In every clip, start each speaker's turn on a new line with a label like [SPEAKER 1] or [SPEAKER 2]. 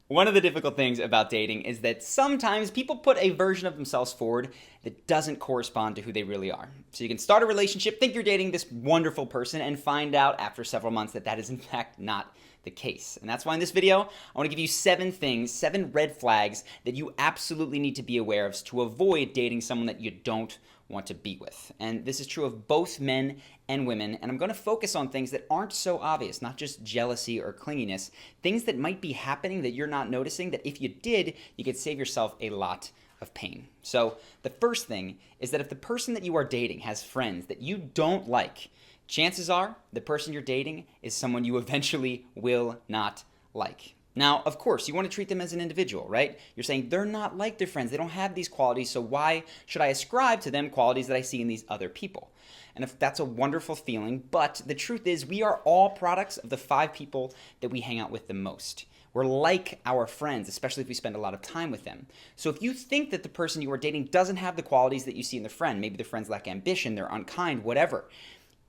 [SPEAKER 1] One of the difficult things about dating is that sometimes people put a version of themselves forward that doesn't correspond to who they really are. So you can start a relationship, think you're dating this wonderful person, and find out after several months that that is in fact not the case. And that's why in this video, I want to give you 7 red flags that you absolutely need to be aware of to avoid dating someone that you don't want to be with. And this is true of both men and women, and I'm going to focus on things that aren't so obvious, not just jealousy or clinginess, things that might be happening that you're not noticing that if you did, you could save yourself a lot of pain. So the first thing is that if the person that you are dating has friends that you don't like, chances are the person you're dating is someone you eventually will not like. Now, of course, you want to treat them as an individual, right? You're saying they're not like their friends. They don't have these qualities, so why should I ascribe to them qualities that I see in these other people? And if that's a wonderful feeling, but the truth is we are all products of the 5 people that we hang out with the most. We're like our friends, especially if we spend a lot of time with them. So if you think that the person you are dating doesn't have the qualities that you see in the friend, maybe the friends lack ambition, they're unkind, whatever,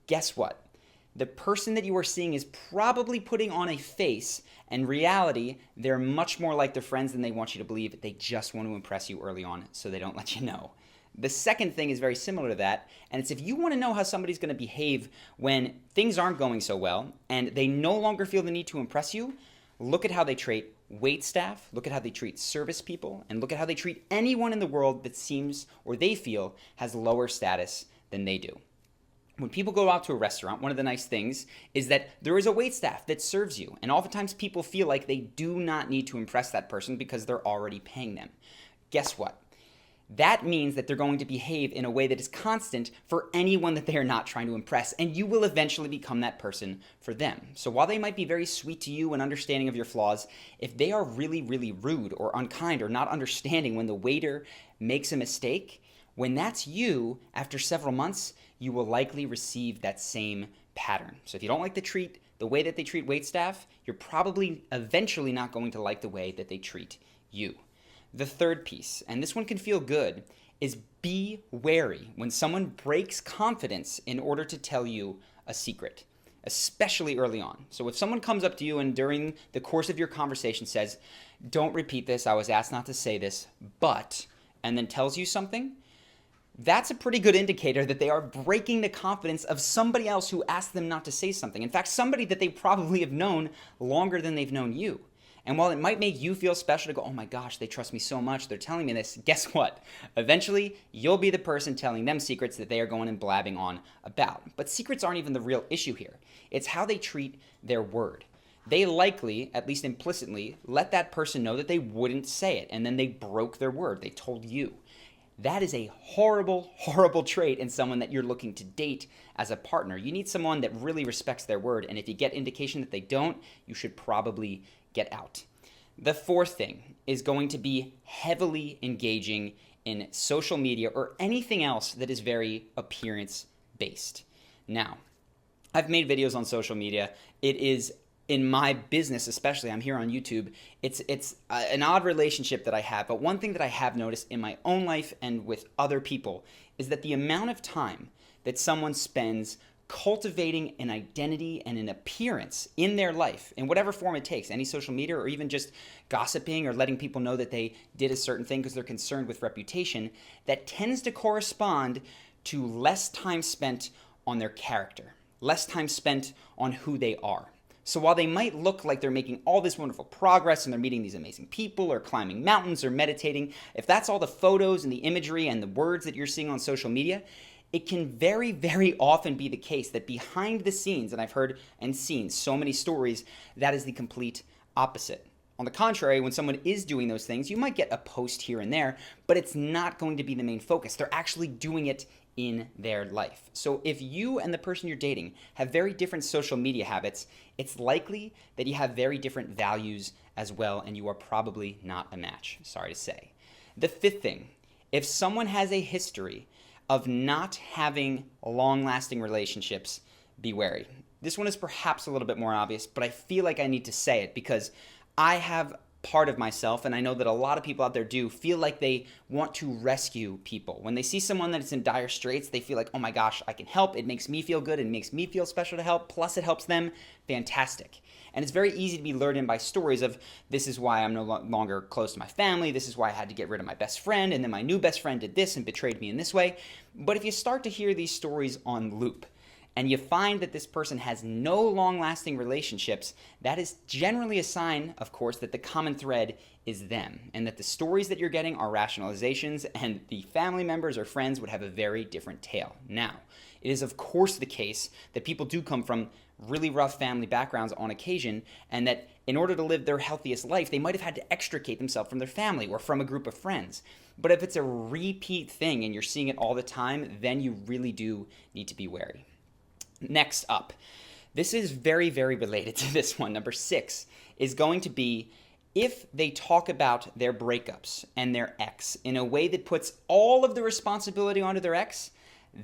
[SPEAKER 1] guess what? The person that you are seeing is probably putting on a face. In reality, they're much more like their friends than they want you to believe. They just want to impress you early on so they don't let you know. The second thing is very similar to that, and it's if you want to know how somebody's going to behave when things aren't going so well and they no longer feel the need to impress you, look at how they treat waitstaff, look at how they treat service people, and look at how they treat anyone in the world that seems or they feel has lower status than they do. When people go out to a restaurant, one of the nice things is that there is a waitstaff that serves you. And oftentimes people feel like they do not need to impress that person because they're already paying them. Guess what? That means that they're going to behave in a way that is constant for anyone that they are not trying to impress, and you will eventually become that person for them. So while they might be very sweet to you and understanding of your flaws, if they are really, really rude or unkind or not understanding when the waiter makes a mistake, when that's you, after several months, you will likely receive that same pattern. So if you don't like the way that they treat waitstaff, you're probably eventually not going to like the way that they treat you. The third piece, and this one can feel good, is be wary when someone breaks confidence in order to tell you a secret, especially early on. So if someone comes up to you and during the course of your conversation says, "Don't repeat this, I was asked not to say this, but," and then tells you something, that's a pretty good indicator that they are breaking the confidence of somebody else who asked them not to say something. In fact, somebody that they probably have known longer than they've known you. And while it might make you feel special to go, "Oh my gosh, they trust me so much, they're telling me this," guess what? Eventually, you'll be the person telling them secrets that they are going and blabbing on about. But secrets aren't even the real issue here. It's how they treat their word. They likely, at least implicitly, let that person know that they wouldn't say it, and then they broke their word. They told you. That is a horrible, horrible trait in someone that you're looking to date as a partner. You need someone that really respects their word, and if you get indication that they don't, you should probably get out. The fourth thing is going to be heavily engaging in social media or anything else that is very appearance-based. Now, I've made videos on social media. It is in my business, especially, I'm here on YouTube, it's an odd relationship that I have, but one thing that I have noticed in my own life and with other people is that the amount of time that someone spends cultivating an identity and an appearance in their life, in whatever form it takes, any social media or even just gossiping or letting people know that they did a certain thing because they're concerned with reputation, that tends to correspond to less time spent on their character, less time spent on who they are. So while they might look like they're making all this wonderful progress and they're meeting these amazing people or climbing mountains or meditating, if that's all the photos and the imagery and the words that you're seeing on social media, it can very, very often be the case that behind the scenes, and I've heard and seen so many stories, that is the complete opposite. On the contrary, when someone is doing those things, you might get a post here and there, but it's not going to be the main focus. They're actually doing it in their life. So if you and the person you're dating have very different social media habits, it's likely that you have very different values as well, and you are probably not a match, sorry to say. The fifth thing, if someone has a history of not having long-lasting relationships, be wary. This one is perhaps a little bit more obvious, but I feel like I need to say it because I have part of myself, and I know that a lot of people out there do, feel like they want to rescue people. When they see someone that's in dire straits, they feel like, "Oh my gosh, I can help. It makes me feel good. It makes me feel special to help. Plus it helps them." Fantastic. And it's very easy to be lured in by stories of, this is why I'm no longer close to my family, this is why I had to get rid of my best friend, and then my new best friend did this and betrayed me in this way. But if you start to hear these stories on loop, and you find that this person has no long-lasting relationships, that is generally a sign, of course, that the common thread is them, and that the stories that you're getting are rationalizations, and the family members or friends would have a very different tale. Now, it is of course the case that people do come from really rough family backgrounds on occasion, and that in order to live their healthiest life, they might have had to extricate themselves from their family or from a group of friends. But if it's a repeat thing and you're seeing it all the time, then you really do need to be wary. Next up, this is very, very related to this one. Number 6 is going to be if they talk about their breakups and their ex in a way that puts all of the responsibility onto their ex,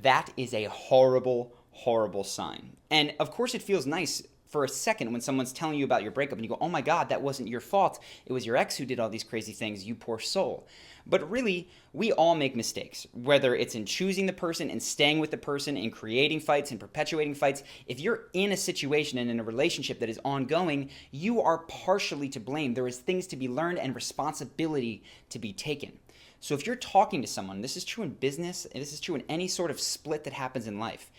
[SPEAKER 1] that is a horrible, horrible sign. And of course it feels nice for a second when someone's telling you about your breakup and you go, oh my God, that wasn't your fault. It was your ex who did all these crazy things, you poor soul. But really, we all make mistakes, whether it's in choosing the person and staying with the person and creating fights and perpetuating fights. If you're in a situation and in a relationship that is ongoing, you are partially to blame. There is things to be learned and responsibility to be taken. So if you're talking to someone, this is true in business, and this is true in any sort of split that happens in life,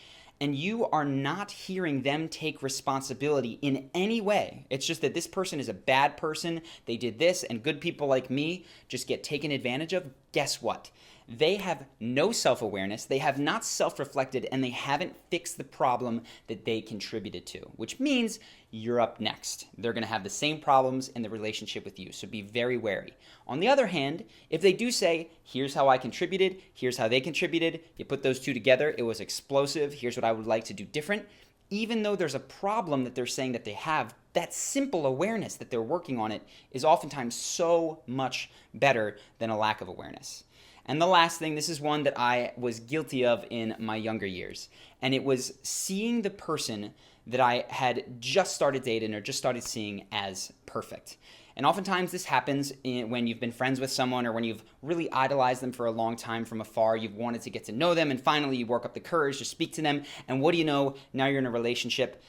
[SPEAKER 1] and you are not hearing them take responsibility in any way, it's just that this person is a bad person, they did this, and good people like me just get taken advantage of, guess what? They have no self-awareness, they have not self-reflected, and they haven't fixed the problem that they contributed to, which means you're up next. They're going to have the same problems in the relationship with you, so be very wary. On the other hand, if they do say, here's how I contributed, here's how they contributed, you put those two together, it was explosive, here's what I would like to do different, even though there's a problem that they're saying that they have, that simple awareness that they're working on it is oftentimes so much better than a lack of awareness. And the last thing, this is one that I was guilty of in my younger years, and it was seeing the person that I had just started dating or just started seeing as perfect. And oftentimes this happens when you've been friends with someone or when you've really idolized them for a long time from afar, you've wanted to get to know them, and finally you work up the courage to speak to them, and what do you know, now you're in a relationship.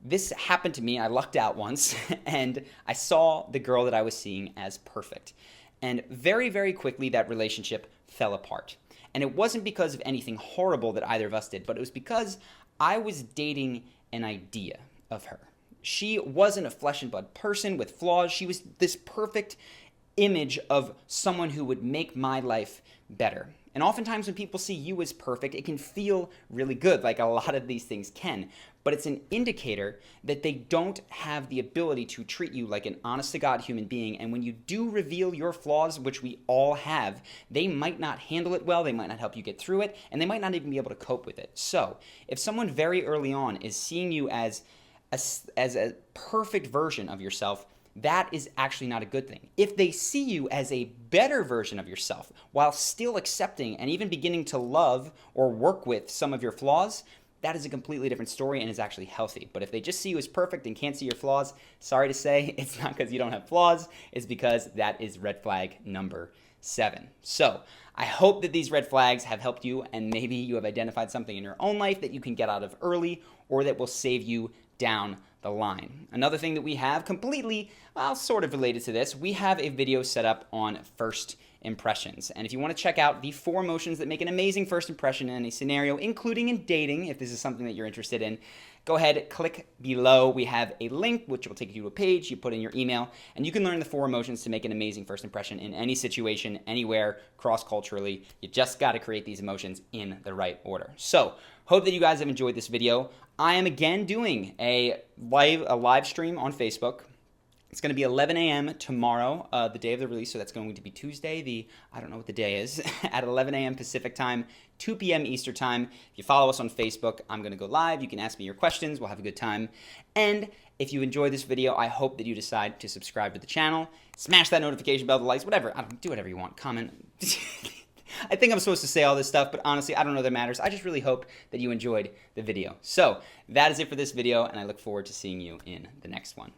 [SPEAKER 1] This happened to me, I lucked out once, and I saw the girl that I was seeing as perfect. And very, very quickly that relationship fell apart. And it wasn't because of anything horrible that either of us did, but it was because I was dating an idea of her. She wasn't a flesh and blood person with flaws. She was this perfect image of someone who would make my life better. And oftentimes when people see you as perfect, it can feel really good, like a lot of these things can. But it's an indicator that they don't have the ability to treat you like an honest-to-God human being. And when you do reveal your flaws, which we all have, they might not handle it well, they might not help you get through it, and they might not even be able to cope with it. So if someone very early on is seeing you as a perfect version of yourself, that is actually not a good thing. If they see you as a better version of yourself while still accepting and even beginning to love or work with some of your flaws, that is a completely different story and is actually healthy. But if they just see you as perfect and can't see your flaws, sorry to say, it's not because you don't have flaws, it's because that is red flag number 7. So I hope that these red flags have helped you, and maybe you have identified something in your own life that you can get out of early or that will save you down the line. Another thing that we have completely, well, sort of related to this, we have a video set up on first impressions. And if you want to check out the 4 emotions that make an amazing first impression in any scenario, including in dating, if this is something that you're interested in, go ahead, click below. We have a link which will take you to a page, you put in your email, and you can learn the 4 emotions to make an amazing first impression in any situation, anywhere, cross-culturally. You just got to create these emotions in the right order. So, hope that you guys have enjoyed this video. I am again doing a live stream on Facebook. It's going to be 11 a.m. tomorrow, the day of the release, so that's going to be Tuesday, I don't know what the day is, at 11 a.m. Pacific time, 2 p.m. Eastern time. If you follow us on Facebook, I'm going to go live. You can ask me your questions. We'll have a good time. And if you enjoyed this video, I hope that you decide to subscribe to the channel, smash that notification bell, the likes, whatever. Do whatever you want. Comment. I think I'm supposed to say all this stuff, but honestly, I don't know that matters. I just really hope that you enjoyed the video. So that is it for this video, and I look forward to seeing you in the next one.